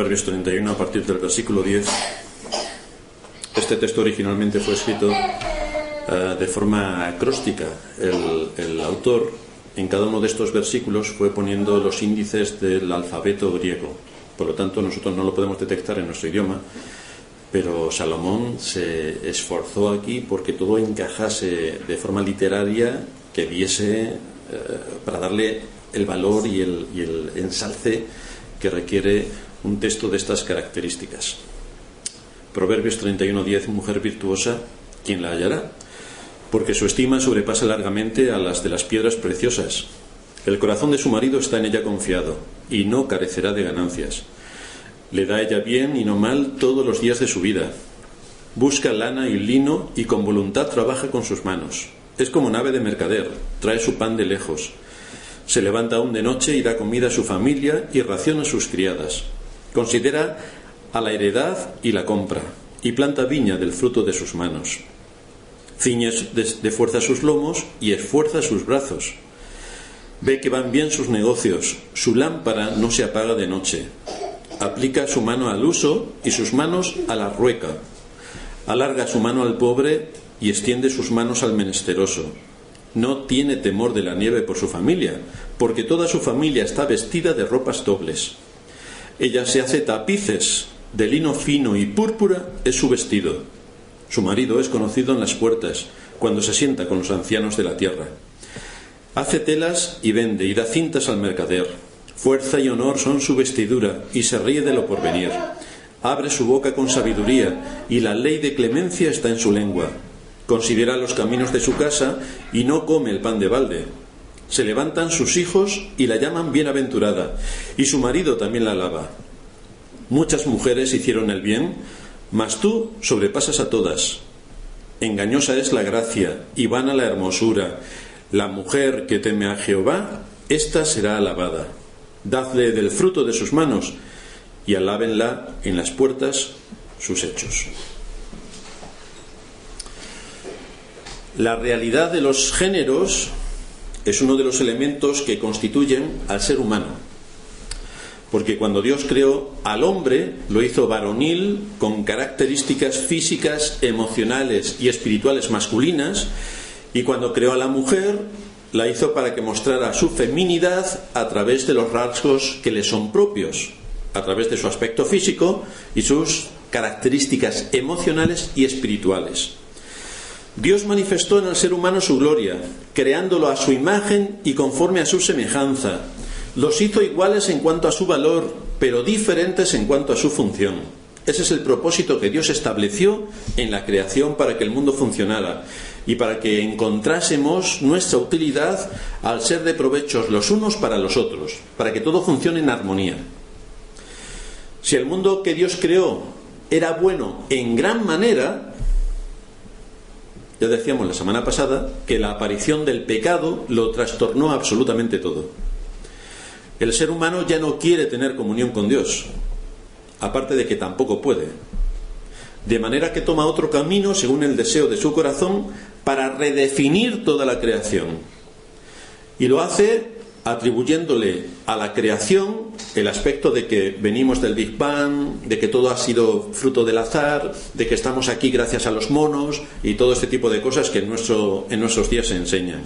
Proverbios 31 a partir del versículo 10. Este texto originalmente fue escrito de forma acróstica. El autor en cada uno de estos versículos fue poniendo los índices del alfabeto griego. Por lo tanto, nosotros no lo podemos detectar en nuestro idioma, pero Salomón se esforzó aquí porque todo encajase de forma literaria que diese para darle el valor y el ensalce que requiere un texto de estas características. Proverbios 31:10. Mujer virtuosa, ¿quién la hallará? Porque su estima sobrepasa largamente a las de las piedras preciosas. El corazón de su marido está en ella confiado, y no carecerá de ganancias. Le da ella bien y no mal todos los días de su vida. Busca lana y lino y con voluntad trabaja con sus manos. Es como nave de mercader, trae su pan de lejos. Se levanta aún de noche y da comida a su familia y raciona a sus criadas. Considera a la heredad y la compra, y planta viña del fruto de sus manos. Ciñe de fuerza sus lomos y esfuerza sus brazos. Ve que van bien sus negocios, su lámpara no se apaga de noche. Aplica su mano al uso y sus manos a la rueca. Alarga su mano al pobre y extiende sus manos al menesteroso. No tiene temor de la nieve por su familia, porque toda su familia está vestida de ropas dobles. Ella se hace tapices de lino fino y púrpura es su vestido. Su marido es conocido en las puertas, cuando se sienta con los ancianos de la tierra. Hace telas y vende y da cintas al mercader. Fuerza y honor son su vestidura y se ríe de lo porvenir. Abre su boca con sabiduría y la ley de clemencia está en su lengua. Considera los caminos de su casa y no come el pan de balde. Se levantan sus hijos y la llaman bienaventurada, y su marido también la alaba. Muchas mujeres hicieron el bien, mas tú sobrepasas a todas. Engañosa es la gracia y vana la hermosura. La mujer que teme a Jehová, ésta será alabada. Dadle del fruto de sus manos y alábenla en las puertas sus hechos. La realidad de los géneros es uno de los elementos que constituyen al ser humano. Porque cuando Dios creó al hombre, lo hizo varonil, con características físicas, emocionales y espirituales masculinas, y cuando creó a la mujer, la hizo para que mostrara su feminidad a través de los rasgos que le son propios, a través de su aspecto físico y sus características emocionales y espirituales. Dios manifestó en el ser humano su gloria, creándolo a su imagen y conforme a su semejanza. Los hizo iguales en cuanto a su valor, pero diferentes en cuanto a su función. Ese es el propósito que Dios estableció en la creación para que el mundo funcionara y para que encontrásemos nuestra utilidad al ser de provechos los unos para los otros, para que todo funcione en armonía. Si el mundo que Dios creó era bueno en gran manera, ya decíamos la semana pasada que la aparición del pecado lo trastornó absolutamente todo. El ser humano ya no quiere tener comunión con Dios, aparte de que tampoco puede. De manera que toma otro camino según el deseo de su corazón para redefinir toda la creación. Y lo hace atribuyéndole a la creación el aspecto de que venimos del Big Bang, de que todo ha sido fruto del azar, de que estamos aquí gracias a los monos y todo este tipo de cosas que en nuestros días se enseñan.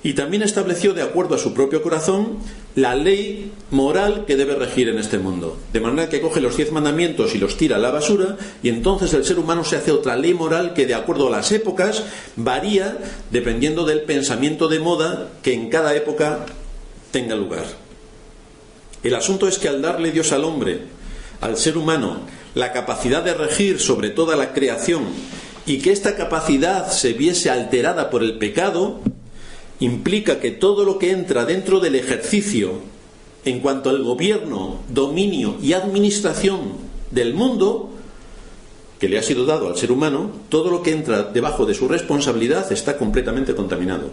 Y también estableció, de acuerdo a su propio corazón, la ley moral que debe regir en este mundo. De manera que coge los 10 mandamientos y los tira a la basura, y entonces el ser humano se hace otra ley moral que, de acuerdo a las épocas, varía dependiendo del pensamiento de moda que en cada época tenga lugar. El asunto es que al darle Dios al hombre, al ser humano, la capacidad de regir sobre toda la creación, y que esta capacidad se viese alterada por el pecado, implica que todo lo que entra dentro del ejercicio en cuanto al gobierno, dominio y administración del mundo que le ha sido dado al ser humano, todo lo que entra debajo de su responsabilidad está completamente contaminado.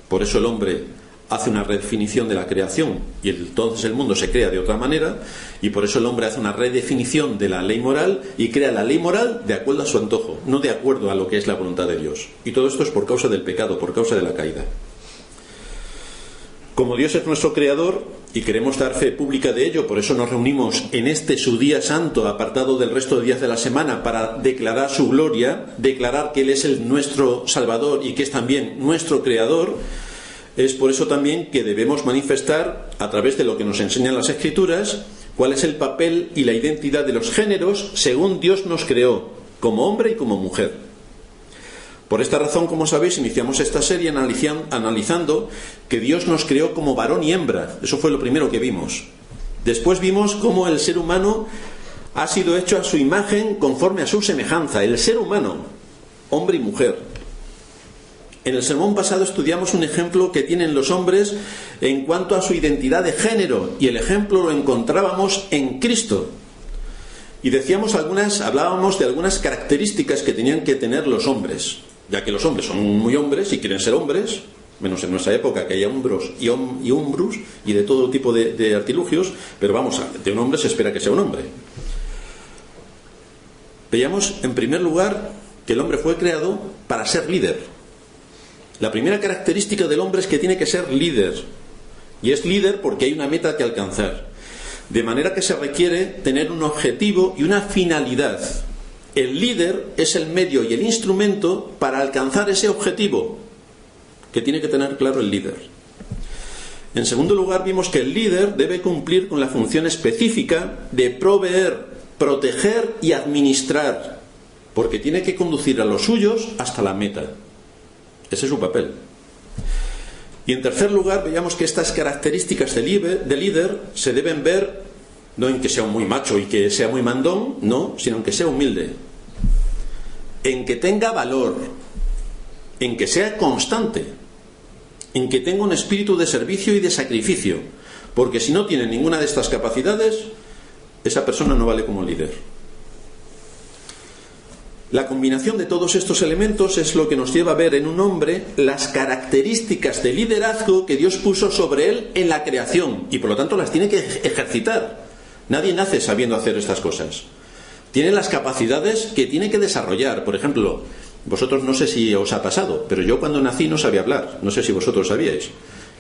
Por eso el hombre hace una redefinición de la creación y entonces el mundo se crea de otra manera, y por eso el hombre hace una redefinición de la ley moral y crea la ley moral de acuerdo a su antojo, no de acuerdo a lo que es la voluntad de Dios. Y todo esto es por causa del pecado, por causa de la caída. Como Dios es nuestro creador, y queremos dar fe pública de ello, por eso nos reunimos en este su día santo, apartado del resto de días de la semana, para declarar su gloria, declarar que Él es nuestro Salvador y que es también nuestro Creador. Es por eso también que debemos manifestar, a través de lo que nos enseñan las Escrituras, cuál es el papel y la identidad de los géneros según Dios nos creó, como hombre y como mujer. Por esta razón, como sabéis, iniciamos esta serie analizando que Dios nos creó como varón y hembra. Eso fue lo primero que vimos. Después vimos cómo el ser humano ha sido hecho a su imagen conforme a su semejanza. El ser humano, hombre y mujer. En el sermón pasado estudiamos un ejemplo que tienen los hombres en cuanto a su identidad de género, y el ejemplo lo encontrábamos en Cristo. Y hablábamos de algunas características que tenían que tener los hombres, ya que los hombres son muy hombres y quieren ser hombres, menos en nuestra época, que hay hombros y umbrus y de todo tipo de artilugios, pero vamos, de un hombre se espera que sea un hombre. Veíamos, en primer lugar, que el hombre fue creado para ser líder. La primera característica del hombre es que tiene que ser líder, y es líder porque hay una meta que alcanzar, de manera que se requiere tener un objetivo y una finalidad. El líder es el medio y el instrumento para alcanzar ese objetivo, que tiene que tener claro el líder. En segundo lugar, vimos que el líder debe cumplir con la función específica de proveer, proteger y administrar, porque tiene que conducir a los suyos hasta la meta. Ese es su papel. Y en tercer lugar, veíamos que estas características de líder se deben ver no en que sea muy macho y que sea muy mandón, no, sino en que sea humilde, en que tenga valor, en que sea constante, en que tenga un espíritu de servicio y de sacrificio, porque si no tiene ninguna de estas capacidades, esa persona no vale como líder. La combinación de todos estos elementos es lo que nos lleva a ver en un hombre las características de liderazgo que Dios puso sobre él en la creación, y por lo tanto las tiene que ejercitar. Nadie nace sabiendo hacer estas cosas. Tiene las capacidades que tiene que desarrollar. Por ejemplo, vosotros no sé si os ha pasado, pero yo cuando nací no sabía hablar. No sé si vosotros sabíais.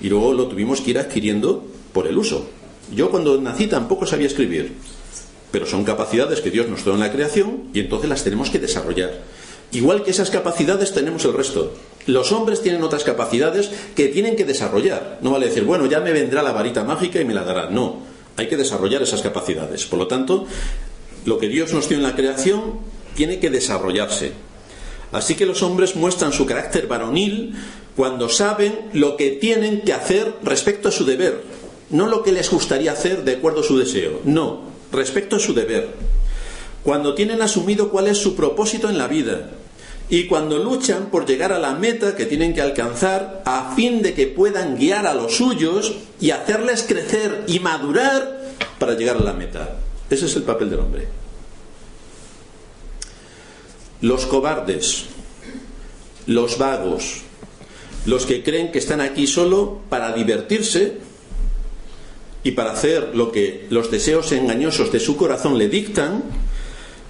Y luego lo tuvimos que ir adquiriendo por el uso. Yo cuando nací tampoco sabía escribir. Pero son capacidades que Dios nos dio en la creación y entonces las tenemos que desarrollar. Igual que esas capacidades tenemos el resto. Los hombres tienen otras capacidades que tienen que desarrollar. No vale decir, bueno, ya me vendrá la varita mágica y me la dará. No, hay que desarrollar esas capacidades. Por lo tanto, lo que Dios nos dio en la creación tiene que desarrollarse. Así que los hombres muestran su carácter varonil cuando saben lo que tienen que hacer respecto a su deber. No lo que les gustaría hacer de acuerdo a su deseo. No, respecto a su deber. Cuando tienen asumido cuál es su propósito en la vida. Y cuando luchan por llegar a la meta que tienen que alcanzar a fin de que puedan guiar a los suyos y hacerles crecer y madurar para llegar a la meta. Ese es el papel del hombre. Los cobardes, los vagos, los que creen que están aquí solo para divertirse y para hacer lo que los deseos engañosos de su corazón le dictan,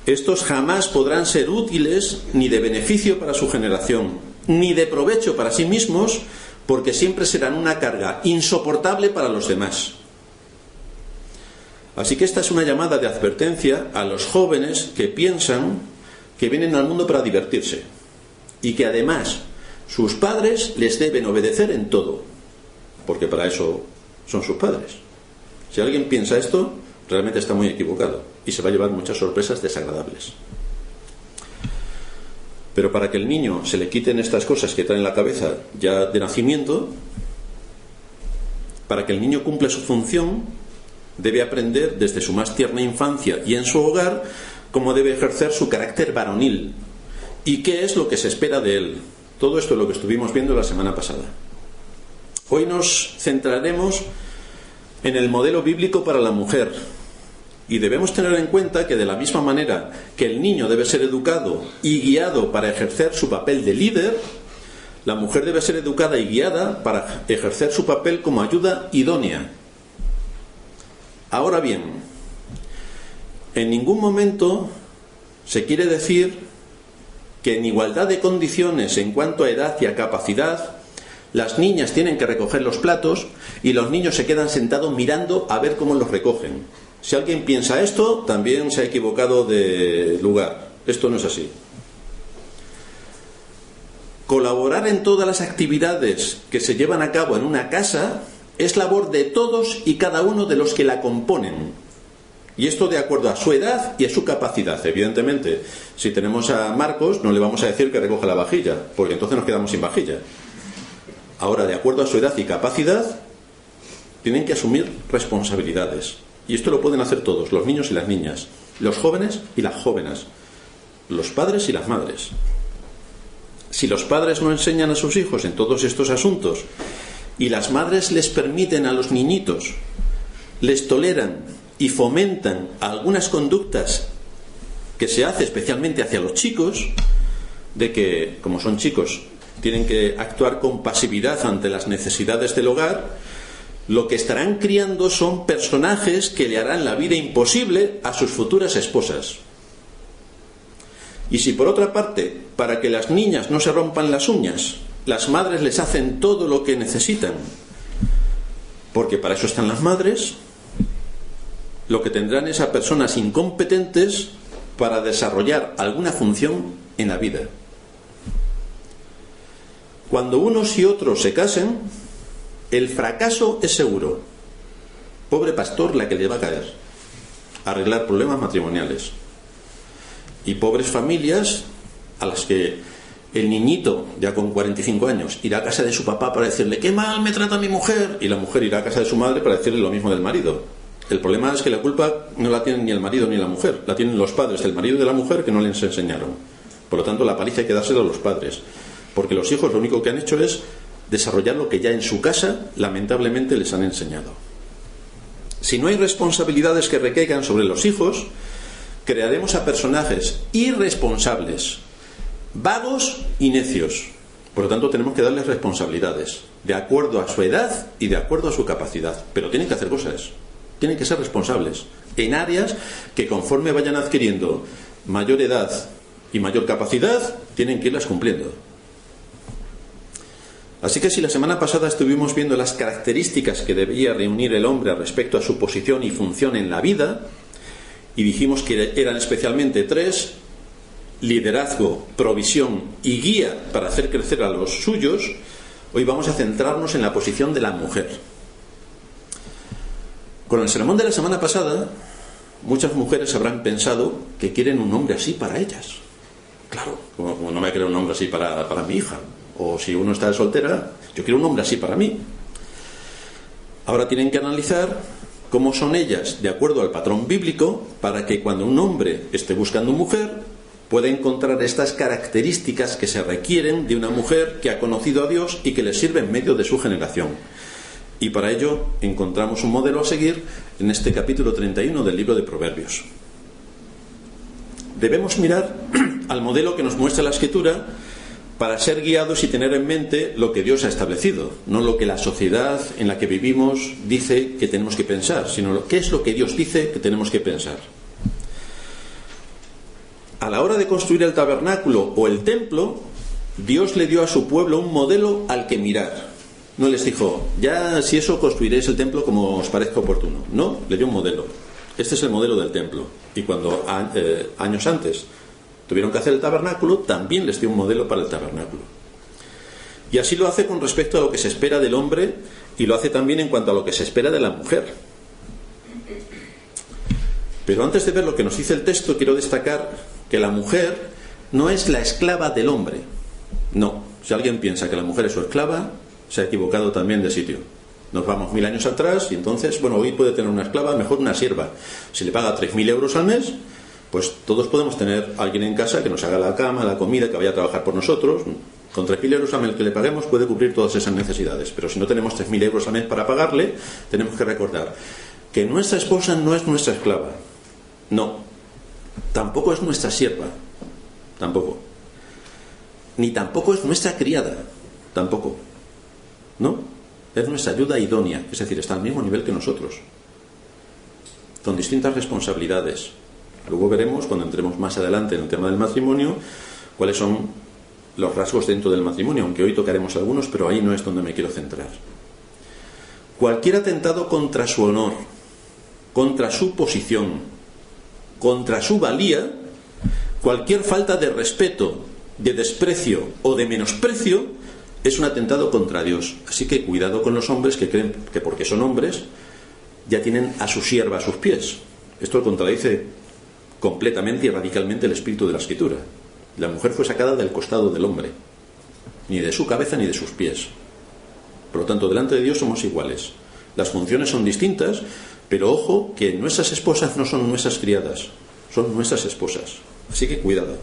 estos jamás podrán ser útiles ni de beneficio para su generación, ni de provecho para sí mismos, porque siempre serán una carga insoportable para los demás. Así que esta es una llamada de advertencia a los jóvenes que piensan que vienen al mundo para divertirse y que además sus padres les deben obedecer en todo, porque para eso son sus padres. Si alguien piensa esto, realmente está muy equivocado y se va a llevar muchas sorpresas desagradables. Pero para que el niño se le quiten estas cosas que trae en la cabeza ya de nacimiento, para que el niño cumpla su función, debe aprender desde su más tierna infancia y en su hogar cómo debe ejercer su carácter varonil y qué es lo que se espera de él. Todo esto es lo que estuvimos viendo la semana pasada. Hoy nos centraremos en el modelo bíblico para la mujer, y debemos tener en cuenta que de la misma manera que el niño debe ser educado y guiado para ejercer su papel de líder, la mujer debe ser educada y guiada para ejercer su papel como ayuda idónea. Ahora bien, en ningún momento se quiere decir que en igualdad de condiciones en cuanto a edad y a capacidad, las niñas tienen que recoger los platos y los niños se quedan sentados mirando a ver cómo los recogen. Si alguien piensa esto, también se ha equivocado de lugar. Esto no es así. Colaborar en todas las actividades que se llevan a cabo en una casa es labor de todos y cada uno de los que la componen. Y esto de acuerdo a su edad y a su capacidad. Evidentemente, si tenemos a Marcos, no le vamos a decir que recoja la vajilla, porque entonces nos quedamos sin vajilla. Ahora, de acuerdo a su edad y capacidad, tienen que asumir responsabilidades. Y esto lo pueden hacer todos, los niños y las niñas, los jóvenes y las jóvenes, los padres y las madres. Si los padres no enseñan a sus hijos en todos estos asuntos y las madres les permiten a los niñitos, les toleran y fomentan algunas conductas que se hace especialmente hacia los chicos, de que, como son chicos, tienen que actuar con pasividad ante las necesidades del hogar, lo que estarán criando son personajes que le harán la vida imposible a sus futuras esposas. Y si por otra parte, para que las niñas no se rompan las uñas, las madres les hacen todo lo que necesitan, porque para eso están las madres, lo que tendrán es a personas incompetentes para desarrollar alguna función en la vida. Cuando unos y otros se casen, el fracaso es seguro. Pobre pastor la que le va a caer. Arreglar problemas matrimoniales. Y pobres familias a las que el niñito, ya con 45 años, irá a casa de su papá para decirle ¡qué mal me trata mi mujer! Y la mujer irá a casa de su madre para decirle lo mismo del marido. El problema es que la culpa no la tienen ni el marido ni la mujer, la tienen los padres del marido y de la mujer que no les enseñaron. Por lo tanto, la paliza hay que dársela a los padres, porque los hijos lo único que han hecho es desarrollar lo que ya en su casa lamentablemente les han enseñado. Si no hay responsabilidades que recaigan sobre los hijos, crearemos a personajes irresponsables, vagos y necios. Por lo tanto, tenemos que darles responsabilidades, de acuerdo a su edad y de acuerdo a su capacidad. Pero tienen que hacer cosas, tienen que ser responsables, en áreas que conforme vayan adquiriendo mayor edad y mayor capacidad, tienen que irlas cumpliendo. Así que si la semana pasada estuvimos viendo las características que debía reunir el hombre respecto a su posición y función en la vida, y dijimos que eran especialmente 3: liderazgo, provisión y guía para hacer crecer a los suyos, hoy vamos a centrarnos en la posición de la mujer. Con el sermón de la semana pasada, muchas mujeres habrán pensado que quieren un hombre así para ellas. Claro, como no me quiero un hombre así para mi hija. O si uno está de soltera, yo quiero un hombre así para mí. Ahora tienen que analizar cómo son ellas de acuerdo al patrón bíblico para que cuando un hombre esté buscando mujer pueda encontrar estas características que se requieren de una mujer que ha conocido a Dios y que le sirve en medio de su generación. Y para ello encontramos un modelo a seguir en este capítulo 31 del libro de Proverbios. Debemos mirar al modelo que nos muestra la Escritura para ser guiados y tener en mente lo que Dios ha establecido, no lo que la sociedad en la que vivimos dice que tenemos que pensar, sino qué es lo que Dios dice que tenemos que pensar. A la hora de construir el tabernáculo o el templo, Dios le dio a su pueblo un modelo al que mirar. No les dijo, ya si eso construiréis el templo como os parezca oportuno. No, le dio un modelo. Este es el modelo del templo. Y cuando años antes tuvieron que hacer el tabernáculo, también les dio un modelo para el tabernáculo. Y así lo hace con respecto a lo que se espera del hombre y lo hace también en cuanto a lo que se espera de la mujer. Pero antes de ver lo que nos dice el texto, quiero destacar que la mujer no es la esclava del hombre. No, si alguien piensa que la mujer es su esclava, se ha equivocado también de sitio. Nos vamos 1000 años atrás y entonces, bueno, hoy puede tener una esclava, mejor una sierva. Si le paga 3.000 euros al mes, pues todos podemos tener a alguien en casa que nos haga la cama, la comida, que vaya a trabajar por nosotros. Con 3.000 euros al mes que le paguemos puede cubrir todas esas necesidades. Pero si no tenemos 3.000 euros al mes para pagarle, tenemos que recordar que nuestra esposa no es nuestra esclava. No. Tampoco es nuestra sierva. Tampoco. Ni tampoco es nuestra criada. Tampoco. ¿No? Es nuestra ayuda idónea. Es decir, está al mismo nivel que nosotros. Con distintas responsabilidades. Luego veremos, cuando entremos más adelante en el tema del matrimonio, cuáles son los rasgos dentro del matrimonio, aunque hoy tocaremos algunos, pero ahí no es donde me quiero centrar. Cualquier atentado contra su honor, contra su posición, contra su valía, cualquier falta de respeto, de desprecio o de menosprecio, es un atentado contra Dios. Así que cuidado con los hombres que creen que porque son hombres ya tienen a su sierva a sus pies. Esto lo contradice completamente y radicalmente el espíritu de la Escritura. La mujer fue sacada del costado del hombre, ni de su cabeza ni de sus pies. Por lo tanto, delante de Dios somos iguales. Las funciones son distintas, pero ojo que nuestras esposas no son nuestras criadas, son nuestras esposas. Así que cuidado.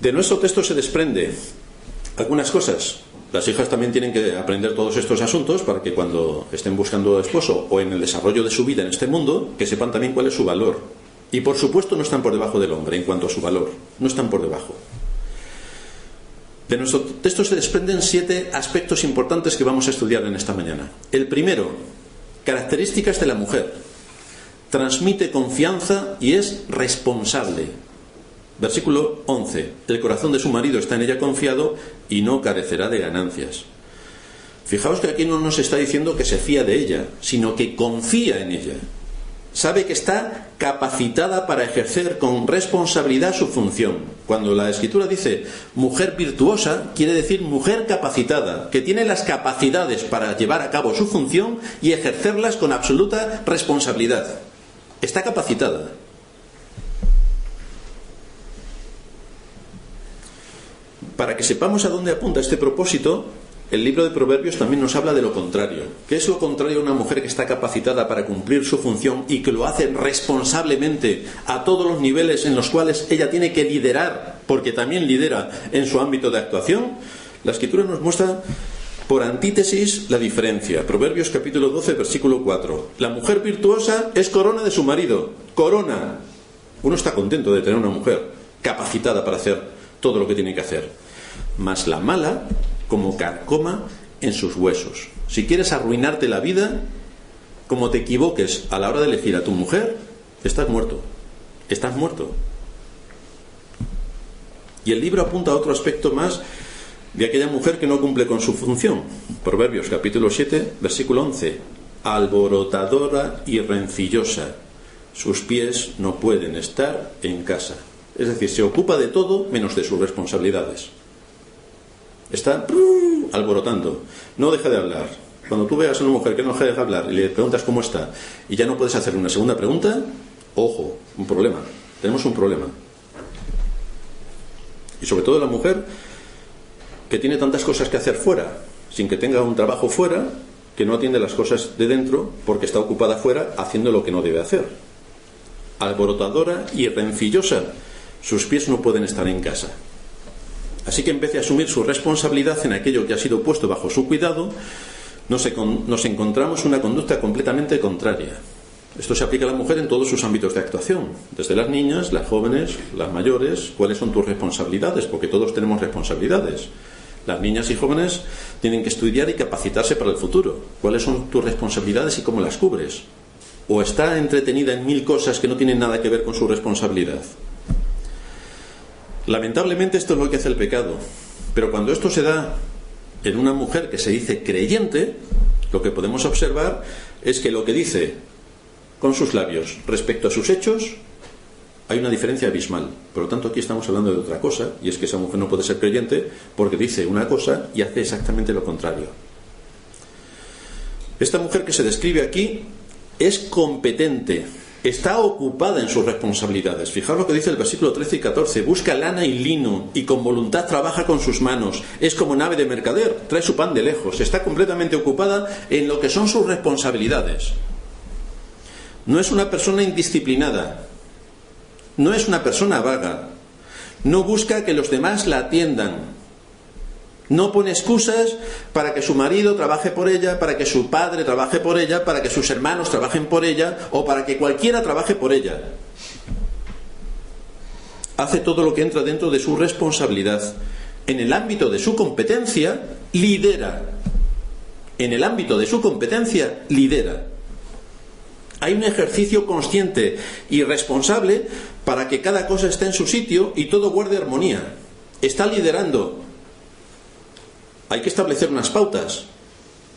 De nuestro texto se desprende algunas cosas. Las hijas también tienen que aprender todos estos asuntos para que cuando estén buscando esposo o en el desarrollo de su vida en este mundo, que sepan también cuál es su valor. Y por supuesto no están por debajo del hombre en cuanto a su valor, no están por debajo. De nuestro texto se desprenden 7 aspectos importantes que vamos a estudiar en esta mañana. El primero, características de la mujer. Transmite confianza y es responsable. Versículo 11. El corazón de su marido está en ella confiado y no carecerá de ganancias. Fijaos que aquí no nos está diciendo que se fía de ella, sino que confía en ella. Sabe que está capacitada para ejercer con responsabilidad su función. Cuando la Escritura dice mujer virtuosa, quiere decir mujer capacitada, que tiene las capacidades para llevar a cabo su función y ejercerlas con absoluta responsabilidad. Está capacitada. Para que sepamos a dónde apunta este propósito, el libro de Proverbios también nos habla de lo contrario. ¿Qué es lo contrario a una mujer que está capacitada para cumplir su función y que lo hace responsablemente a todos los niveles en los cuales ella tiene que liderar, porque también lidera en su ámbito de actuación? La Escritura nos muestra por antítesis la diferencia. Proverbios capítulo 12, versículo 4. La mujer virtuosa es corona de su marido. Corona. Uno está contento de tener una mujer capacitada para hacer todo lo que tiene que hacer. Mas la mala como carcoma en sus huesos. Si quieres arruinarte la vida, como te equivoques a la hora de elegir a tu mujer, estás muerto. Estás muerto. Y el libro apunta a otro aspecto más de aquella mujer que no cumple con su función. Proverbios capítulo 7, versículo 11. Alborotadora y rencillosa. Sus pies no pueden estar en casa. Es decir, se ocupa de todo menos de sus responsabilidades. Está alborotando, no deja de hablar. Cuando tú veas a una mujer que no deja de hablar y le preguntas cómo está y ya no puedes hacerle una segunda pregunta, ojo, un problema, tenemos un problema. Y sobre todo la mujer que tiene tantas cosas que hacer fuera, sin que tenga un trabajo fuera, que no atiende las cosas de dentro porque está ocupada fuera haciendo lo que no debe hacer. Alborotadora y rencillosa, sus pies no pueden estar en casa. Así que en vez de asumir su responsabilidad en aquello que ha sido puesto bajo su cuidado, nos encontramos una conducta completamente contraria. Esto se aplica a la mujer en todos sus ámbitos de actuación, desde las niñas, las jóvenes, las mayores. ¿Cuáles son tus responsabilidades? Porque todos tenemos responsabilidades. Las niñas y jóvenes tienen que estudiar y capacitarse para el futuro. ¿Cuáles son tus responsabilidades y cómo las cubres? ¿O está entretenida en 1000 cosas que no tienen nada que ver con su responsabilidad? Lamentablemente esto es lo que hace el pecado. Pero cuando esto se da en una mujer que se dice creyente, lo que podemos observar es que lo que dice con sus labios respecto a sus hechos hay una diferencia abismal. Por lo tanto, aquí estamos hablando de otra cosa, y es que esa mujer no puede ser creyente porque dice una cosa y hace exactamente lo contrario. Esta mujer que se describe aquí es competente, está ocupada en sus responsabilidades. Fijaos lo que dice el versículo 13 y 14. Busca lana y lino y con voluntad trabaja con sus manos. Es como nave de mercader, trae su pan de lejos. Está completamente ocupada en lo que son sus responsabilidades. No es una persona indisciplinada. No es una persona vaga. No busca que los demás la atiendan. No pone excusas para que su marido trabaje por ella, para que su padre trabaje por ella, para que sus hermanos trabajen por ella o para que cualquiera trabaje por ella. Hace todo lo que entra dentro de su responsabilidad. En el ámbito de su competencia, lidera. En el ámbito de su competencia, lidera. Hay un ejercicio consciente y responsable para que cada cosa esté en su sitio y todo guarde armonía. está liderando. Hay que establecer unas pautas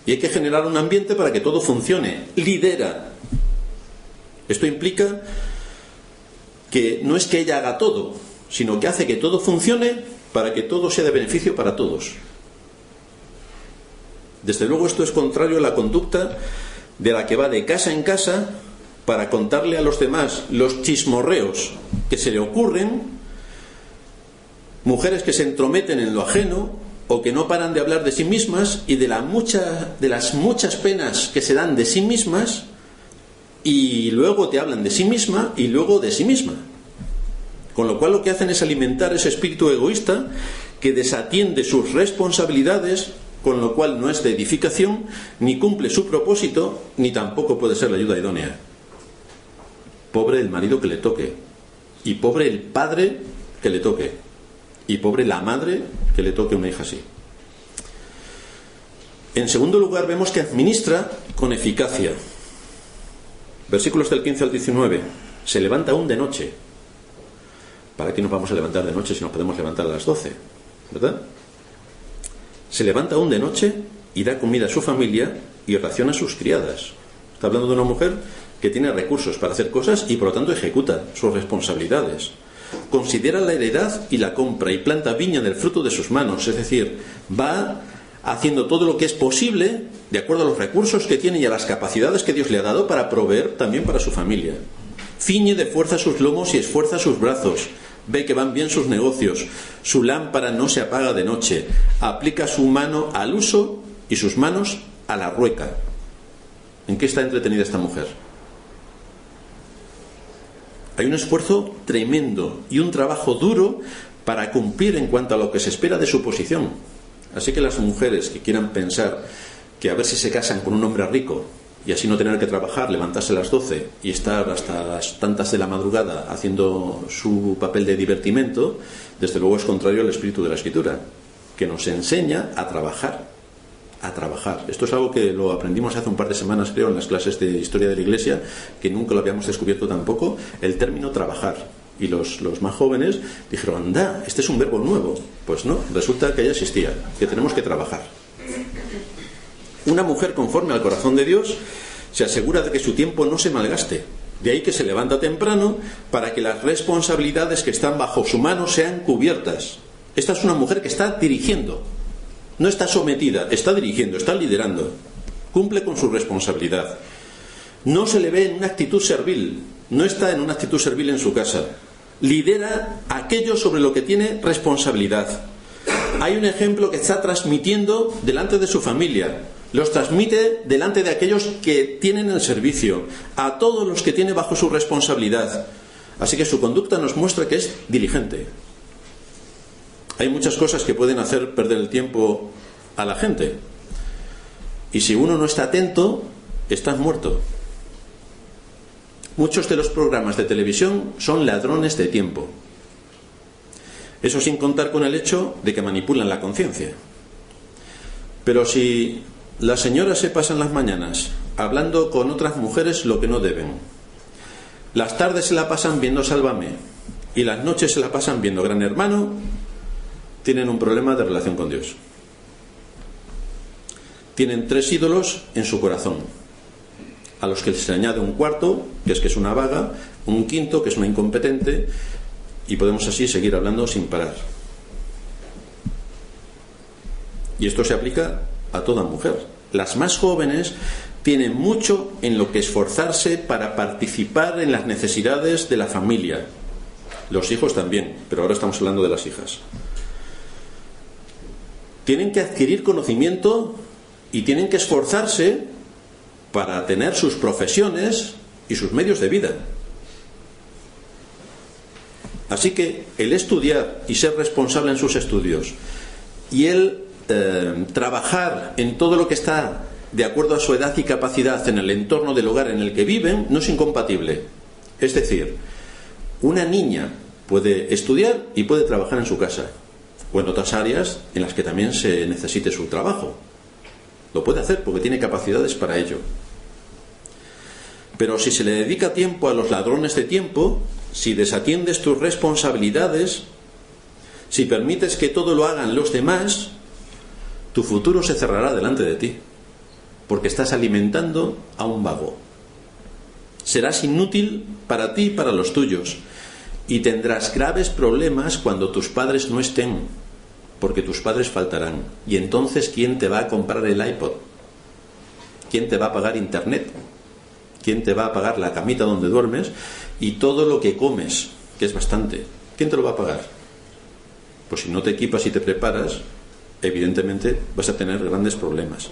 y hay que generar un ambiente para que todo funcione. Lidera. Esto implica que no es que ella haga todo, sino que hace que todo funcione para que todo sea de beneficio para todos. Desde luego esto es contrario a la conducta de la que va de casa en casa para contarle a los demás los chismorreos que se le ocurren, mujeres que se entrometen en lo ajeno o que no paran de hablar de sí mismas y de las muchas penas que se dan de sí mismas, y luego te hablan de sí misma y luego de sí misma. Con lo cual lo que hacen es alimentar ese espíritu egoísta que desatiende sus responsabilidades, con lo cual no es de edificación, ni cumple su propósito, ni tampoco puede ser la ayuda idónea. Pobre el marido que le toque, y pobre el padre que le toque, y pobre la madre que le toque una hija así. En segundo lugar, vemos que administra con eficacia. Versículos del 15 al 19. Se levanta aún de noche. ¿Para qué nos vamos a levantar de noche si nos podemos levantar a las 12? ¿Verdad? Se levanta aún de noche y da comida a su familia y raciona a sus criadas. Está hablando de una mujer que tiene recursos para hacer cosas y por lo tanto ejecuta sus responsabilidades. Considera la heredad y la compra y planta viña del fruto de sus manos. Es decir, va haciendo todo lo que es posible de acuerdo a los recursos que tiene y a las capacidades que Dios le ha dado para proveer también para su familia. Ciñe de fuerza sus lomos y esfuerza sus brazos. Ve que van bien sus negocios. Su lámpara no se apaga de noche. Aplica su mano al uso y sus manos a la rueca. ¿En qué está entretenida esta mujer? Hay un esfuerzo tremendo y un trabajo duro para cumplir en cuanto a lo que se espera de su posición. Así que las mujeres que quieran pensar que a ver si se casan con un hombre rico y así no tener que trabajar, levantarse a las 12 y estar hasta las tantas de la madrugada haciendo su papel de divertimento, desde luego es contrario al espíritu de la Escritura, que nos enseña a trabajar. A trabajar. Esto es algo que lo aprendimos hace un par de semanas, creo, en las clases de historia de la Iglesia, que nunca lo habíamos descubierto tampoco, el término trabajar. Y los más jóvenes dijeron, anda, este es un verbo nuevo. Pues no, resulta que ya existía, que tenemos que trabajar. Una mujer conforme al corazón de Dios se asegura de que su tiempo no se malgaste. De ahí que se levanta temprano para que las responsabilidades que están bajo su mano sean cubiertas. Esta es una mujer que está dirigiendo. No está sometida, está dirigiendo, está liderando. Cumple con su responsabilidad. No se le ve en una actitud servil. No está en una actitud servil en su casa. Lidera aquello sobre lo que tiene responsabilidad. Hay un ejemplo que está transmitiendo delante de su familia. Los transmite delante de aquellos que tienen el servicio, a todos los que tiene bajo su responsabilidad. Así que su conducta nos muestra que es diligente. Hay muchas cosas que pueden hacer perder el tiempo a la gente. Y si uno no está atento, estás muerto. Muchos de los programas de televisión son ladrones de tiempo. Eso sin contar con el hecho de que manipulan la conciencia. Pero si las señoras se pasan las mañanas hablando con otras mujeres lo que no deben, las tardes se la pasan viendo Sálvame y las noches se la pasan viendo Gran Hermano, tienen un problema de relación con Dios. Tienen 3 ídolos en su corazón, a los que se añade un cuarto, que es una vaga, un quinto, que es una incompetente, y podemos así seguir hablando sin parar. Y esto se aplica a toda mujer. Las más jóvenes tienen mucho en lo que esforzarse para participar en las necesidades de la familia. Los hijos también, pero ahora estamos hablando de las hijas. Tienen que adquirir conocimiento y tienen que esforzarse para tener sus profesiones y sus medios de vida. Así que el estudiar y ser responsable en sus estudios y el trabajar en todo lo que está de acuerdo a su edad y capacidad en el entorno del hogar en el que viven no es incompatible. Es decir, una niña puede estudiar y puede trabajar en su casa, o en otras áreas en las que también se necesite su trabajo. Lo puede hacer porque tiene capacidades para ello. Pero si se le dedica tiempo a los ladrones de tiempo, si desatiendes tus responsabilidades, Si permites que todo lo hagan los demás, tu futuro se cerrará delante de ti, porque estás alimentando a un vago. Serás inútil para ti y para los tuyos, y tendrás graves problemas cuando tus padres no estén, porque tus padres faltarán. Y entonces, ¿quién te va a comprar el iPod? ¿Quién te va a pagar internet? ¿Quién te va a pagar la camita donde duermes y todo lo que comes, que es bastante? ¿Quién te lo va a pagar? Pues si no te equipas y te preparas, evidentemente vas a tener grandes problemas.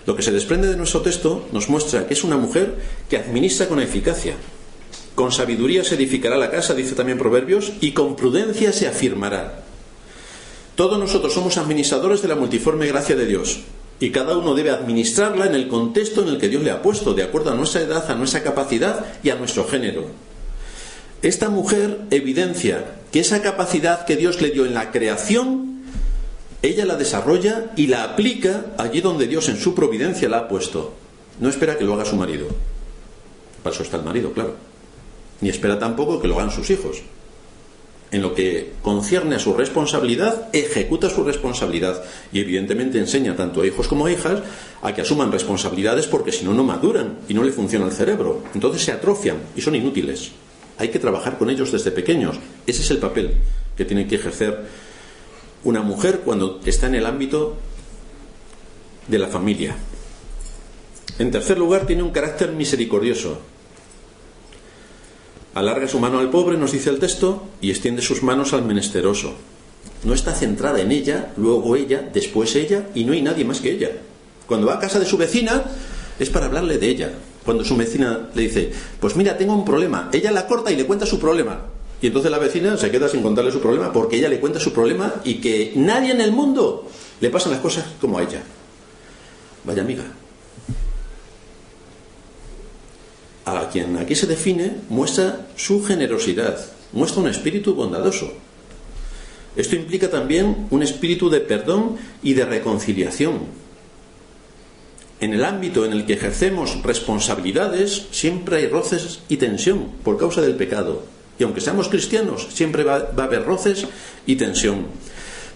Lo que se desprende de nuestro texto nos muestra que es una mujer que administra con eficacia. Con sabiduría se edificará la casa, dice también Proverbios, y con prudencia se afirmará. Todos nosotros somos administradores de la multiforme gracia de Dios, y cada uno debe administrarla en el contexto en el que Dios le ha puesto, de acuerdo a nuestra edad, a nuestra capacidad y a nuestro género. Esta mujer evidencia que esa capacidad que Dios le dio en la creación, ella la desarrolla y la aplica allí donde Dios en su providencia la ha puesto. No espera que lo haga su marido. Para eso está el marido, claro. Ni espera tampoco que lo hagan sus hijos. En lo que concierne a su responsabilidad, ejecuta su responsabilidad y evidentemente enseña tanto a hijos como a hijas a que asuman responsabilidades, porque si no, no maduran y no le funciona el cerebro. Entonces se atrofian y son inútiles. Hay que trabajar con ellos desde pequeños. Ese es el papel que tiene que ejercer una mujer cuando está en el ámbito de la familia. En tercer lugar, tiene un carácter misericordioso. Alarga su mano al pobre, nos dice el texto, y extiende sus manos al menesteroso. No está centrada en ella, luego ella, después ella, y no hay nadie más que ella. Cuando va a casa de su vecina, es para hablarle de ella. Cuando su vecina le dice, pues mira, tengo un problema, ella la corta y le cuenta su problema. Y entonces la vecina se queda sin contarle su problema, porque ella le cuenta su problema y que nadie en el mundo le pasan las cosas como a ella. Vaya amiga. A quien aquí se define muestra su generosidad, muestra un espíritu bondadoso. Esto implica también un espíritu de perdón y de reconciliación. En el ámbito en el que ejercemos responsabilidades siempre hay roces y tensión por causa del pecado. Y aunque seamos cristianos, siempre va a haber roces y tensión.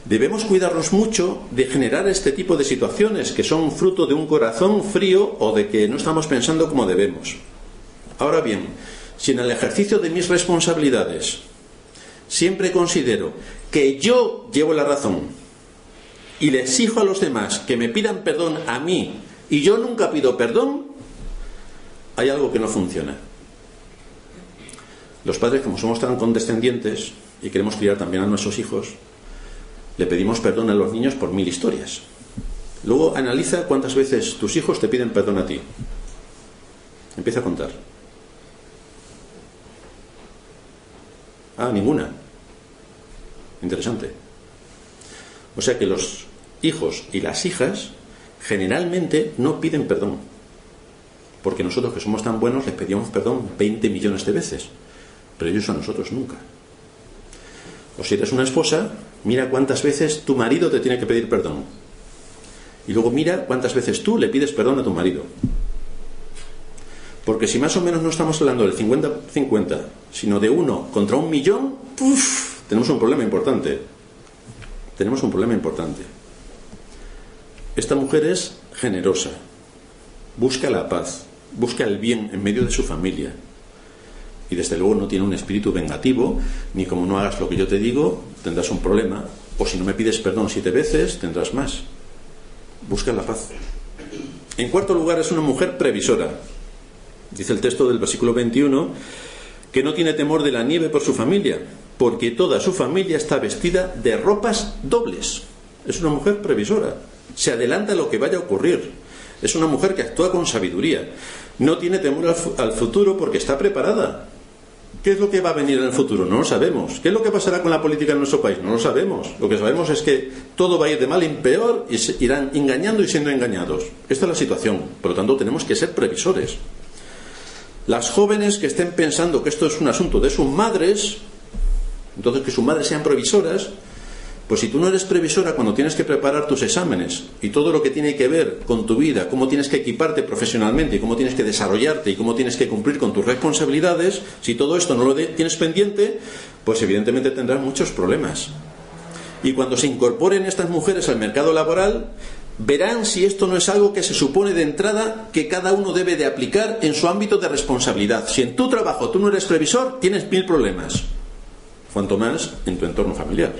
Debemos cuidarnos mucho de generar este tipo de situaciones que son fruto de un corazón frío o de que no estamos pensando como debemos. Ahora bien, si en el ejercicio de mis responsabilidades siempre considero que yo llevo la razón y le exijo a los demás que me pidan perdón a mí y yo nunca pido perdón, hay algo que no funciona. Los padres, como somos tan condescendientes y queremos criar también a nuestros hijos, le pedimos perdón a los niños por 1000 historias. Luego analiza cuántas veces tus hijos te piden perdón a ti. Empieza a contar. Ah, ninguna. Interesante. O sea que los hijos y las hijas generalmente no piden perdón, porque nosotros, que somos tan buenos, les pedíamos perdón 20 millones de veces, pero ellos a nosotros nunca. O si eres una esposa, mira cuántas veces tu marido te tiene que pedir perdón, y luego mira cuántas veces tú le pides perdón a tu marido. Porque si más o menos no estamos hablando del 50-50, sino de 1 contra 1 millón, tenemos un problema importante. Tenemos un problema importante. Esta mujer es generosa, busca la paz, busca el bien en medio de su familia. Y desde luego no tiene un espíritu vengativo, ni como no hagas lo que yo te digo, tendrás un problema, o si no me pides perdón 7 veces, tendrás más. Busca la paz. En cuarto lugar, es una mujer previsora. Dice el texto del versículo 21 que no tiene temor de la nieve por su familia, porque toda su familia está vestida de ropas dobles. Es una mujer previsora, se adelanta a lo que vaya a ocurrir. Es una mujer que actúa con sabiduría, no tiene temor al futuro porque está preparada. ¿Qué es lo que va a venir en el futuro? No lo sabemos. ¿Qué es lo que pasará con la política en nuestro país? No lo sabemos. Lo que sabemos es que todo va a ir de mal en peor y se irán engañando y siendo engañados. Esta es la situación. Por lo tanto, tenemos que ser previsores. Las jóvenes que estén pensando que esto es un asunto de sus madres, entonces que sus madres sean previsoras, pues si tú no eres previsora cuando tienes que preparar tus exámenes y todo lo que tiene que ver con tu vida, cómo tienes que equiparte profesionalmente y cómo tienes que desarrollarte y cómo tienes que cumplir con tus responsabilidades, si todo esto no lo tienes pendiente, pues evidentemente tendrás muchos problemas. Y cuando se incorporen estas mujeres al mercado laboral, verán si esto no es algo que se supone de entrada que cada uno debe de aplicar en su ámbito de responsabilidad. Si en tu trabajo tú no eres previsor, tienes 1000 problemas. Cuanto más en tu entorno familiar.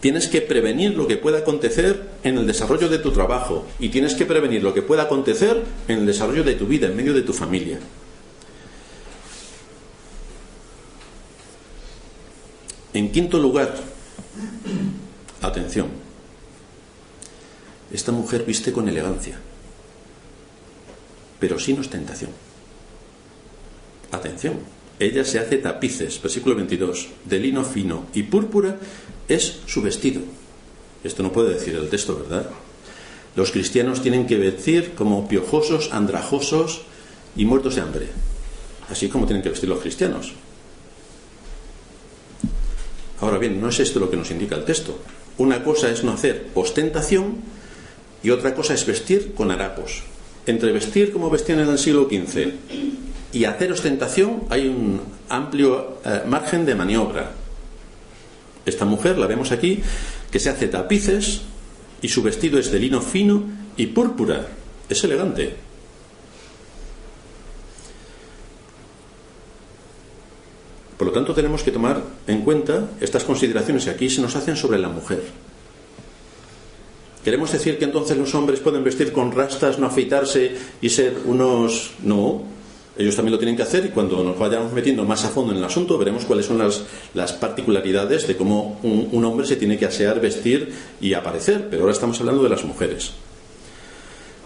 Tienes que prevenir lo que pueda acontecer en el desarrollo de tu trabajo y tienes que prevenir lo que pueda acontecer en el desarrollo de tu vida, en medio de tu familia. En quinto lugar, atención, esta mujer viste con elegancia, pero sin ostentación. Atención, ella se hace tapices, versículo 22, de lino fino y púrpura es su vestido. Esto no puede decir el texto, ¿verdad? Los cristianos tienen que vestir como piojosos, andrajosos y muertos de hambre, así como tienen que vestir los cristianos. Ahora bien, no es esto lo que nos indica el texto. Una cosa es no hacer ostentación y otra cosa es vestir con harapos. Entre vestir como vestían en el siglo XV y hacer ostentación hay un amplio margen de maniobra. Esta mujer, la vemos aquí, que se hace tapices y su vestido es de lino fino y púrpura. Es elegante. Por lo tanto, tenemos que tomar en cuenta estas consideraciones que aquí se nos hacen sobre la mujer. ¿Queremos decir que entonces los hombres pueden vestir con rastas, no afeitarse y ser unos...? No, ellos también lo tienen que hacer y cuando nos vayamos metiendo más a fondo en el asunto veremos cuáles son las particularidades de cómo un hombre se tiene que asear, vestir y aparecer. Pero ahora estamos hablando de las mujeres.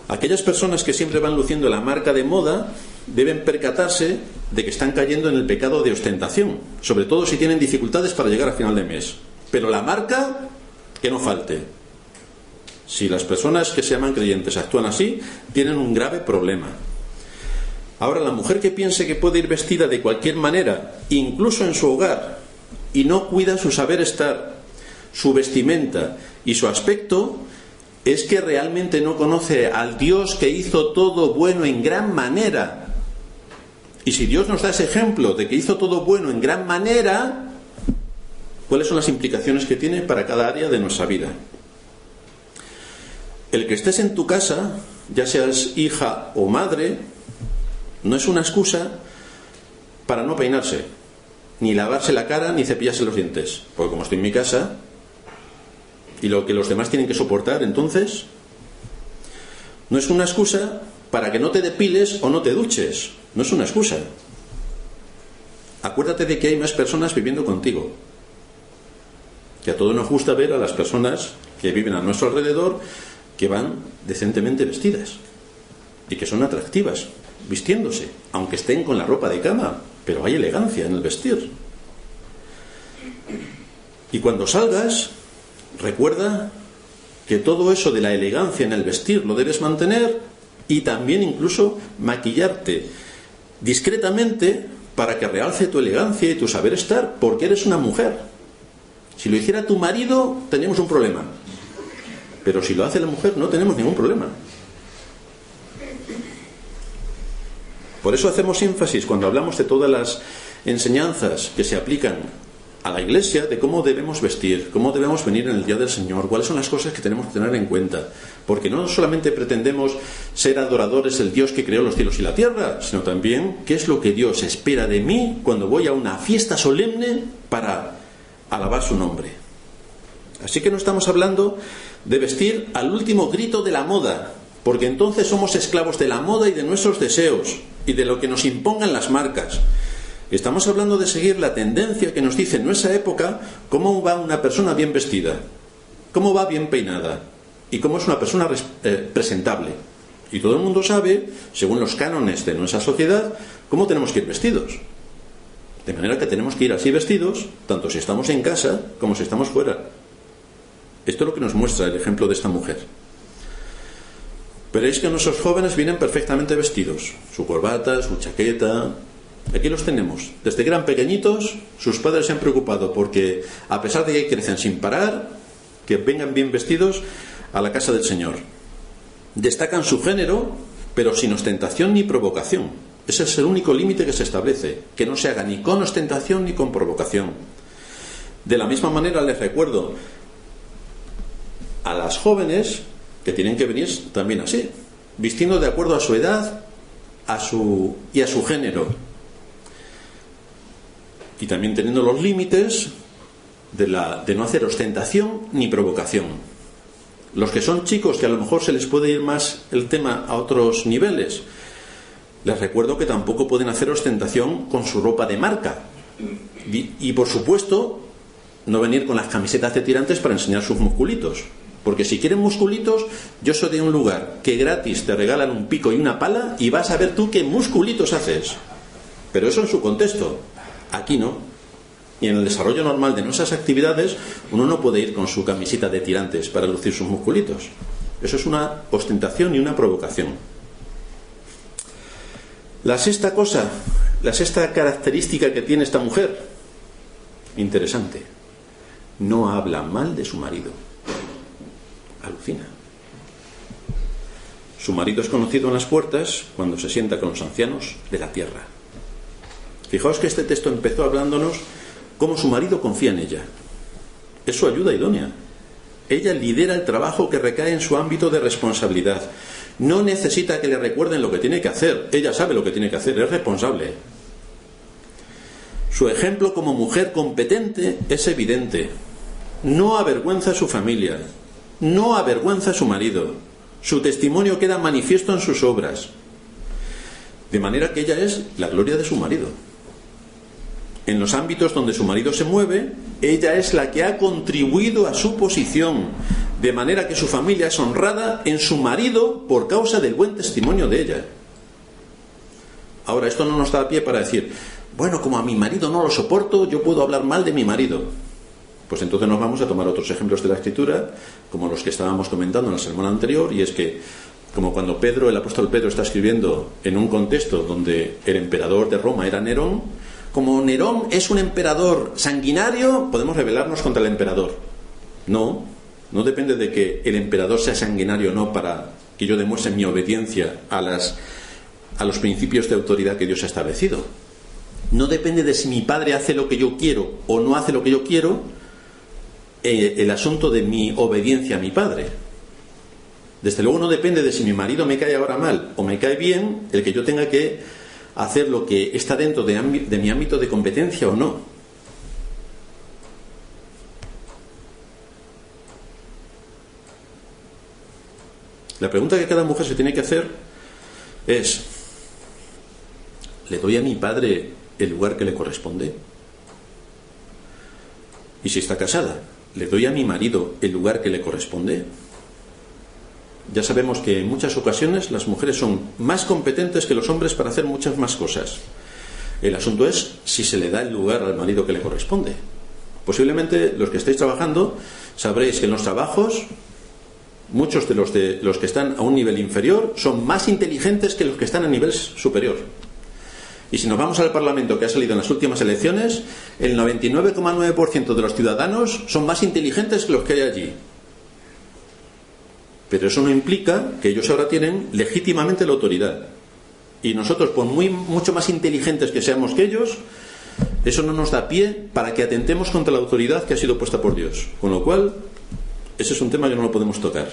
Aquellas personas que siempre van luciendo la marca de moda deben percatarse de que están cayendo en el pecado de ostentación, sobre todo si tienen dificultades para llegar a final de mes. Pero la marca, que no falte. Si las personas que se llaman creyentes actúan así, tienen un grave problema. Ahora, la mujer que piense que puede ir vestida de cualquier manera, incluso en su hogar, y no cuida su saber estar, su vestimenta y su aspecto, es que realmente no conoce al Dios que hizo todo bueno en gran manera. Y si Dios nos da ese ejemplo de que hizo todo bueno en gran manera, ¿cuáles son las implicaciones que tiene para cada área de nuestra vida? El que estés en tu casa, ya seas hija o madre, no es una excusa para no peinarse, ni lavarse la cara, ni cepillarse los dientes. Porque como estoy en mi casa, y lo que los demás tienen que soportar, entonces, no es una excusa para que no te depiles o no te duches. No es una excusa. Acuérdate de que hay más personas viviendo contigo. Que a todos nos gusta ver a las personas que viven a nuestro alrededor que van decentemente vestidas y que son atractivas vistiéndose, aunque estén con la ropa de cama, pero hay elegancia en el vestir. Y cuando salgas, recuerda que todo eso de la elegancia en el vestir lo debes mantener y también incluso maquillarte discretamente para que realce tu elegancia y tu saber estar, porque eres una mujer. Si lo hiciera tu marido, tenemos un problema. Pero si lo hace la mujer, no tenemos ningún problema. Por eso hacemos énfasis cuando hablamos de todas las enseñanzas que se aplican a la Iglesia, de cómo debemos vestir, cómo debemos venir en el día del Señor, cuáles son las cosas que tenemos que tener en cuenta. Porque no solamente pretendemos ser adoradores del Dios que creó los cielos y la tierra, sino también qué es lo que Dios espera de mí cuando voy a una fiesta solemne para alabar su nombre. Así que no estamos hablando de vestir al último grito de la moda, porque entonces somos esclavos de la moda y de nuestros deseos y de lo que nos impongan las marcas. Estamos hablando de seguir la tendencia que nos dice en nuestra época cómo va una persona bien vestida, cómo va bien peinada y cómo es una persona presentable. Y todo el mundo sabe, según los cánones de nuestra sociedad, cómo tenemos que ir vestidos. De manera que tenemos que ir así vestidos, tanto si estamos en casa como si estamos fuera. Esto es lo que nos muestra el ejemplo de esta mujer. Veréis que nuestros jóvenes vienen perfectamente vestidos. Su corbata, su chaqueta. Aquí los tenemos. Desde que eran pequeñitos, sus padres se han preocupado porque, a pesar de que crecen sin parar, que vengan bien vestidos a la casa del Señor. Destacan su género, pero sin ostentación ni provocación. Ese es el único límite que se establece, que no se haga ni con ostentación ni con provocación. De la misma manera les recuerdo a las jóvenes que tienen que venir también así, vistiendo de acuerdo a su edad y a su género, y también teniendo los límites de no hacer ostentación ni provocación. Los que son chicos, que a lo mejor se les puede ir más el tema a otros niveles, les recuerdo que tampoco pueden hacer ostentación con su ropa de marca, y por supuesto no venir con las camisetas de tirantes para enseñar sus musculitos, porque si quieren musculitos, yo soy de un lugar que gratis te regalan un pico y una pala y vas a ver tú qué musculitos haces, pero eso en su contexto. Aquí no. Y en el desarrollo normal de nuestras actividades, uno no puede ir con su camiseta de tirantes para lucir sus musculitos. Eso es una ostentación y una provocación. La sexta característica que tiene esta mujer, interesante, no habla mal de su marido. Alucina. Su marido es conocido en las puertas cuando se sienta con los ancianos de la tierra. Fijaos que este texto empezó hablándonos cómo su marido confía en ella. Es su ayuda idónea. Ella lidera el trabajo que recae en su ámbito de responsabilidad. No necesita que le recuerden lo que tiene que hacer. Ella sabe lo que tiene que hacer, es responsable. Su ejemplo como mujer competente es evidente. No avergüenza a su familia, no avergüenza a su marido. Su testimonio queda manifiesto en sus obras. De manera que ella es la gloria de su marido. En los ámbitos donde su marido se mueve, ella es la que ha contribuido a su posición, de manera que su familia es honrada en su marido por causa del buen testimonio de ella. Ahora, esto no nos da pie para decir, bueno, como a mi marido no lo soporto, yo puedo hablar mal de mi marido. Pues entonces nos vamos a tomar otros ejemplos de la Escritura, como los que estábamos comentando en el sermón anterior, y es que, como cuando el apóstol Pedro está escribiendo en un contexto donde el emperador de Roma era Nerón, como Nerón es un emperador sanguinario, podemos rebelarnos contra el emperador. No depende de que el emperador sea sanguinario o no para que yo demuestre mi obediencia a los principios de autoridad que Dios ha establecido. No depende de si mi padre hace lo que yo quiero o no hace lo que yo quiero, el asunto de mi obediencia a mi padre. Desde luego no depende de si mi marido me cae ahora mal o me cae bien, el que yo tenga que hacer lo que está dentro de mi ámbito de competencia o no. La pregunta que cada mujer se tiene que hacer es: ¿le doy a mi padre el lugar que le corresponde? Y si está casada, ¿le doy a mi marido el lugar que le corresponde? Ya sabemos que en muchas ocasiones las mujeres son más competentes que los hombres para hacer muchas más cosas. El asunto es si se le da el lugar al marido que le corresponde. Posiblemente los que estéis trabajando sabréis que en los trabajos muchos de los que están a un nivel inferior son más inteligentes que los que están a nivel superior. Y si nos vamos al Parlamento que ha salido en las últimas elecciones, el 99,9% de los ciudadanos son más inteligentes que los que hay allí. Pero eso no implica que ellos ahora tienen legítimamente la autoridad. Y nosotros, por mucho más inteligentes que seamos que ellos, eso no nos da pie para que atentemos contra la autoridad que ha sido puesta por Dios. Con lo cual, ese es un tema que no lo podemos tocar.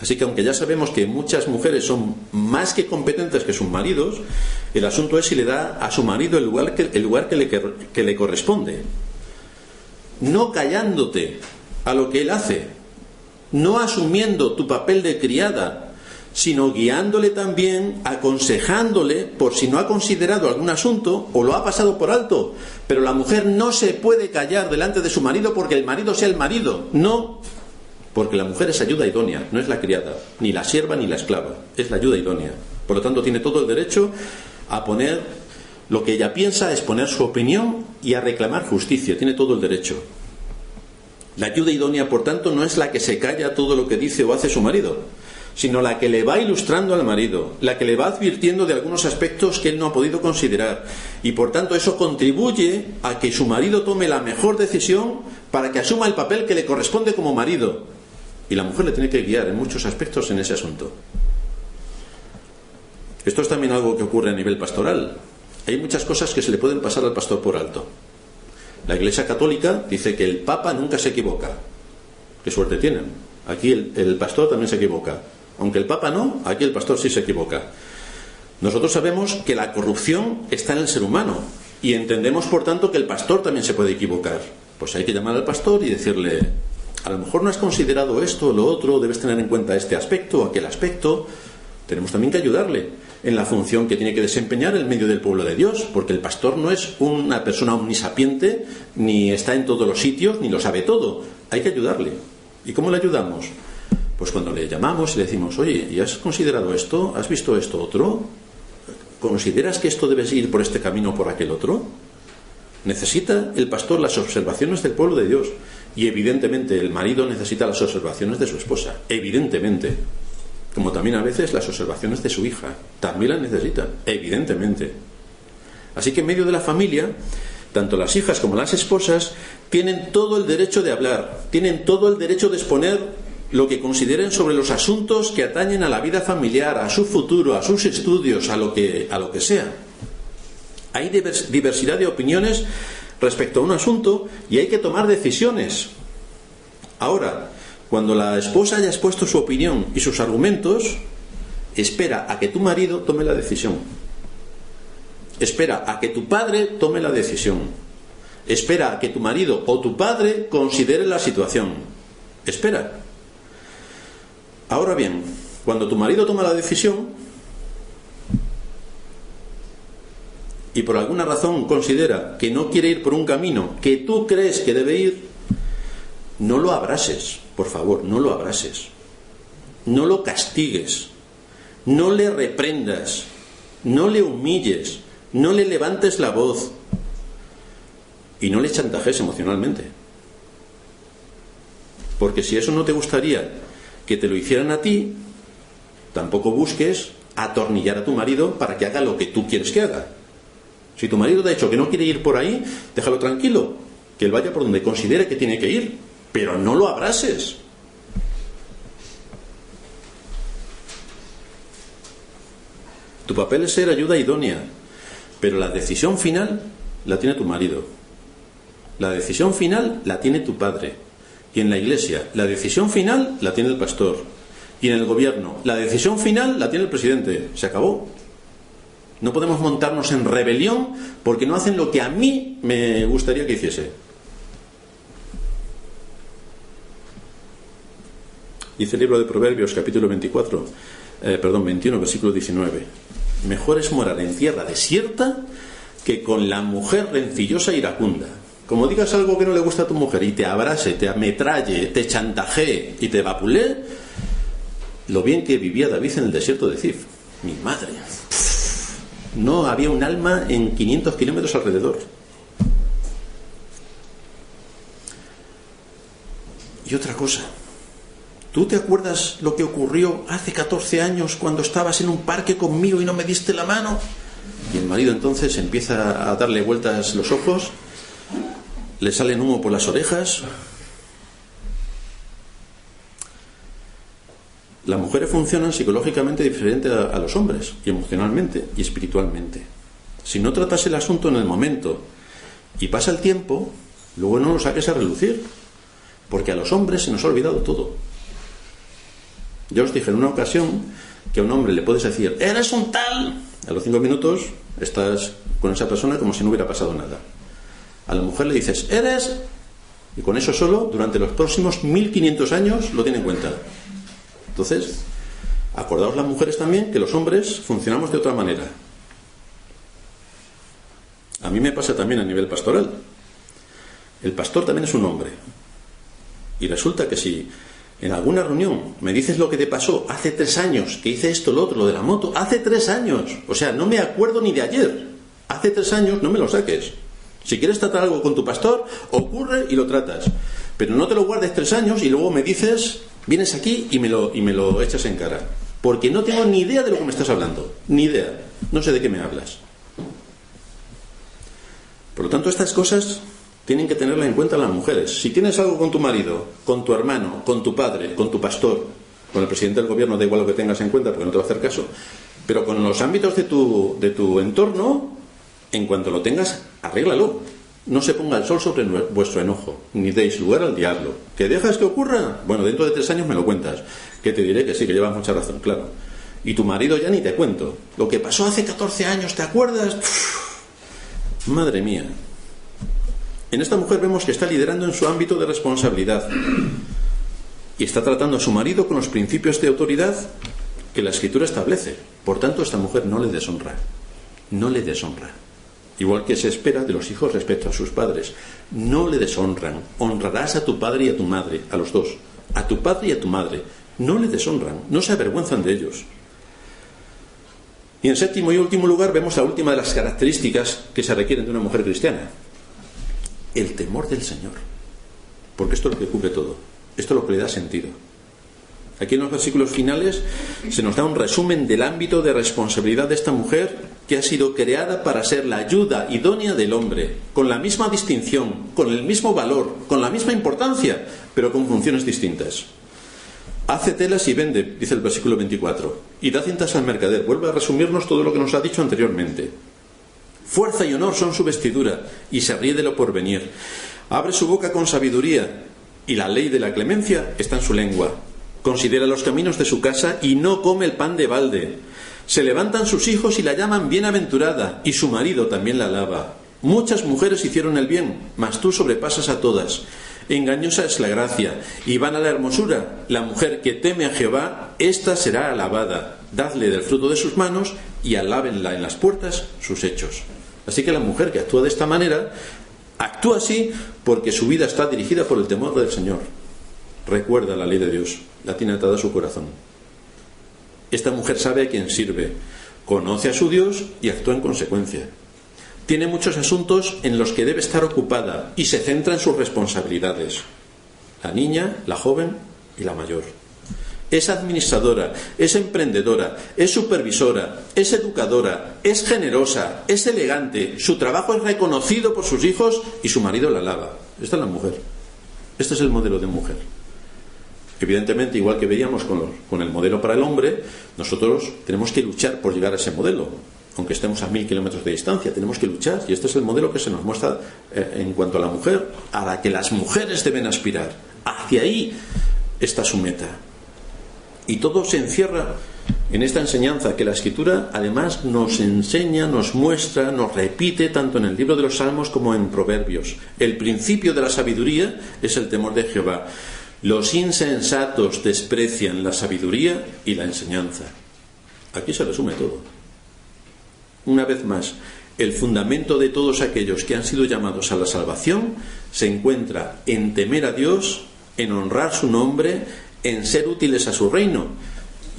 Así que aunque ya sabemos que muchas mujeres son más que competentes que sus maridos, el asunto es si le da a su marido el lugar que le corresponde. No callándote a lo que él hace, no asumiendo tu papel de criada, sino guiándole también, aconsejándole por si no ha considerado algún asunto o lo ha pasado por alto. Pero la mujer no se puede callar delante de su marido porque el marido sea el marido. No, porque la mujer es ayuda idónea, no es la criada, ni la sierva ni la esclava, es la ayuda idónea. Por lo tanto, tiene todo el derecho a poner lo que ella piensa, a exponer su opinión y a reclamar justicia. Tiene todo el derecho. La ayuda idónea, por tanto, no es la que se calla todo lo que dice o hace su marido, sino la que le va ilustrando al marido, la que le va advirtiendo de algunos aspectos que él no ha podido considerar. Y por tanto eso contribuye a que su marido tome la mejor decisión para que asuma el papel que le corresponde como marido. Y la mujer le tiene que guiar en muchos aspectos en ese asunto. Esto es también algo que ocurre a nivel pastoral. Hay muchas cosas que se le pueden pasar al pastor por alto. La Iglesia Católica dice que el Papa nunca se equivoca. Qué suerte tienen. Aquí el pastor también se equivoca. Aunque el Papa no, aquí el pastor sí se equivoca. Nosotros sabemos que la corrupción está en el ser humano y entendemos, por tanto, que el pastor también se puede equivocar. Pues hay que llamar al pastor y decirle: a lo mejor no has considerado esto o lo otro, debes tener en cuenta este aspecto o aquel aspecto. Tenemos también que ayudarle en la función que tiene que desempeñar en medio del pueblo de Dios, porque el pastor no es una persona omnisapiente, ni está en todos los sitios, ni lo sabe todo. Hay que ayudarle. ¿Y cómo le ayudamos? Pues cuando le llamamos y le decimos: oye, ¿y has considerado esto? ¿Has visto esto otro? ¿Consideras que esto debes ir por este camino o por aquel otro? Necesita el pastor las observaciones del pueblo de Dios, y evidentemente el marido necesita las observaciones de su esposa, evidentemente, como también a veces las observaciones de su hija, también las necesita, evidentemente. Así que en medio de la familia, tanto las hijas como las esposas tienen todo el derecho de hablar, tienen todo el derecho de exponer lo que consideren sobre los asuntos que atañen a la vida familiar, a su futuro, a sus estudios, a lo que sea. Hay diversidad de opiniones respecto a un asunto y hay que tomar decisiones. Ahora, cuando la esposa haya expuesto su opinión y sus argumentos, espera a que tu marido tome la decisión. Espera a que tu padre tome la decisión. Espera a que tu marido o tu padre considere la situación. Espera. Ahora bien, cuando tu marido toma la decisión y por alguna razón considera que no quiere ir por un camino que tú crees que debe ir, no lo abrases, por favor, no lo abrases. No lo castigues, no le reprendas, no le humilles, no le levantes la voz y no le chantajes emocionalmente. Porque si eso no te gustaría que te lo hicieran a ti, tampoco busques atornillar a tu marido para que haga lo que tú quieres que haga. Si tu marido te ha dicho que no quiere ir por ahí, déjalo tranquilo, que él vaya por donde considere que tiene que ir, pero no lo abrases. Tu papel es ser ayuda idónea, pero la decisión final la tiene tu marido. La decisión final la tiene tu padre. Y en la iglesia, la decisión final la tiene el pastor. Y en el gobierno, la decisión final la tiene el presidente. Se acabó. No podemos montarnos en rebelión porque no hacen lo que a mí me gustaría que hiciese. Dice el libro de Proverbios, capítulo 21, versículo 19. Mejor es morar en tierra desierta que con la mujer rencillosa e iracunda. Como digas algo que no le gusta a tu mujer y te abrase, te ametralle, te chantajee y te vapulee, lo bien que vivía David en el desierto de Zif. Mi madre. No había un alma en 500 kilómetros alrededor. Y otra cosa. ¿Tú te acuerdas lo que ocurrió hace 14 años cuando estabas en un parque conmigo y no me diste la mano? Y el marido entonces empieza a darle vueltas los ojos, le salen humo por las orejas. Las mujeres funcionan psicológicamente diferente a los hombres, y emocionalmente y espiritualmente. Si no tratas el asunto en el momento y pasa el tiempo, luego no lo saques a relucir, porque a los hombres se nos ha olvidado todo. Yo os dije en una ocasión que a un hombre le puedes decir: eres un tal. A los 5 minutos estás con esa persona como si no hubiera pasado nada. A la mujer le dices: eres, y con eso solo durante los próximos 1500 años lo tiene en cuenta. Entonces, acordaos las mujeres también que los hombres funcionamos de otra manera. A mí me pasa también a nivel pastoral. El pastor también es un hombre. Y resulta que si en alguna reunión me dices lo que te pasó hace 3 años, que hice esto, lo otro, lo de la moto, hace 3 años, o sea, no me acuerdo ni de ayer, hace 3 años, no me lo saques. Si quieres tratar algo con tu pastor, ocurre y lo tratas, pero no te lo guardes 3 años y luego me dices, vienes aquí y me lo echas en cara, porque no tengo ni idea de lo que me estás hablando, ni idea, no sé de qué me hablas. Por lo tanto, estas cosas tienen que tenerla en cuenta las mujeres. Si tienes algo con tu marido, con tu hermano, con tu padre, con tu pastor, con el presidente del gobierno, da igual lo que tengas en cuenta porque no te va a hacer caso, pero con los ámbitos de tu entorno, en cuanto lo tengas, arréglalo. No se ponga el sol sobre vuestro enojo, ni deis lugar al diablo. ¿Que dejas que ocurra? Bueno, dentro de 3 años me lo cuentas, que te diré que sí, que llevas mucha razón, claro. Y tu marido ya ni te cuento. Lo que pasó hace 14 años, ¿te acuerdas? Madre mía. En esta mujer vemos que está liderando en su ámbito de responsabilidad y está tratando a su marido con los principios de autoridad que la Escritura establece. Por tanto, esta mujer no le deshonra. No le deshonra. Igual que se espera de los hijos respecto a sus padres. No le deshonran. Honrarás a tu padre y a tu madre, a los dos. A tu padre y a tu madre. No le deshonran. No se avergüenzan de ellos. Y en séptimo y último lugar vemos la última de las características que se requieren de una mujer cristiana. El temor del Señor. Porque esto es lo que cubre todo. Esto es lo que le da sentido. Aquí en los versículos finales se nos da un resumen del ámbito de responsabilidad de esta mujer que ha sido creada para ser la ayuda idónea del hombre, con la misma distinción, con el mismo valor, con la misma importancia, pero con funciones distintas. Hace telas y vende, dice el versículo 24, y da cintas al mercader. Vuelve a resumirnos todo lo que nos ha dicho anteriormente. Fuerza y honor son su vestidura, y se ríe de lo porvenir. Abre su boca con sabiduría, y la ley de la clemencia está en su lengua. Considera los caminos de su casa y no come el pan de balde. Se levantan sus hijos y la llaman bienaventurada, y su marido también la alaba. Muchas mujeres hicieron el bien, mas tú sobrepasas a todas. Engañosa es la gracia, y vana la hermosura. La mujer que teme a Jehová, ésta será alabada. Dadle del fruto de sus manos, y alábenla en las puertas sus hechos. Así que la mujer que actúa de esta manera, actúa así porque su vida está dirigida por el temor del Señor. Recuerda la ley de Dios, la tiene atada a su corazón. Esta mujer sabe a quién sirve, conoce a su Dios y actúa en consecuencia. Tiene muchos asuntos en los que debe estar ocupada y se centra en sus responsabilidades. La niña, la joven y la mayor. Es administradora, es emprendedora, es supervisora, es educadora, es generosa, es elegante. Su trabajo es reconocido por sus hijos y su marido la alaba. Esta es la mujer. Este es el modelo de mujer. Evidentemente, igual que veíamos con el modelo para el hombre, nosotros tenemos que luchar por llegar a ese modelo. Aunque estemos a 1000 kilómetros de distancia, tenemos que luchar. Y este es el modelo que se nos muestra en cuanto a la mujer, a la que las mujeres deben aspirar. Hacia ahí está su meta. Y todo se encierra en esta enseñanza que la Escritura además nos enseña, nos muestra, nos repite tanto en el libro de los Salmos como en Proverbios. El principio de la sabiduría es el temor de Jehová. Los insensatos desprecian la sabiduría y la enseñanza. Aquí se resume todo. Una vez más, el fundamento de todos aquellos que han sido llamados a la salvación se encuentra en temer a Dios, en honrar su nombre, en ser útiles a su reino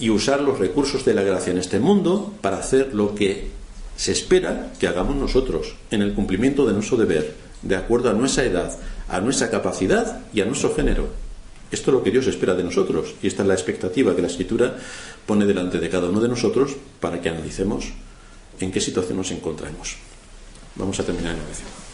y usar los recursos de la gracia en este mundo para hacer lo que se espera que hagamos nosotros en el cumplimiento de nuestro deber, de acuerdo a nuestra edad, a nuestra capacidad y a nuestro género. Esto es lo que Dios espera de nosotros y esta es la expectativa que la Escritura pone delante de cada uno de nosotros para que analicemos en qué situación nos encontramos. Vamos a terminar en oración.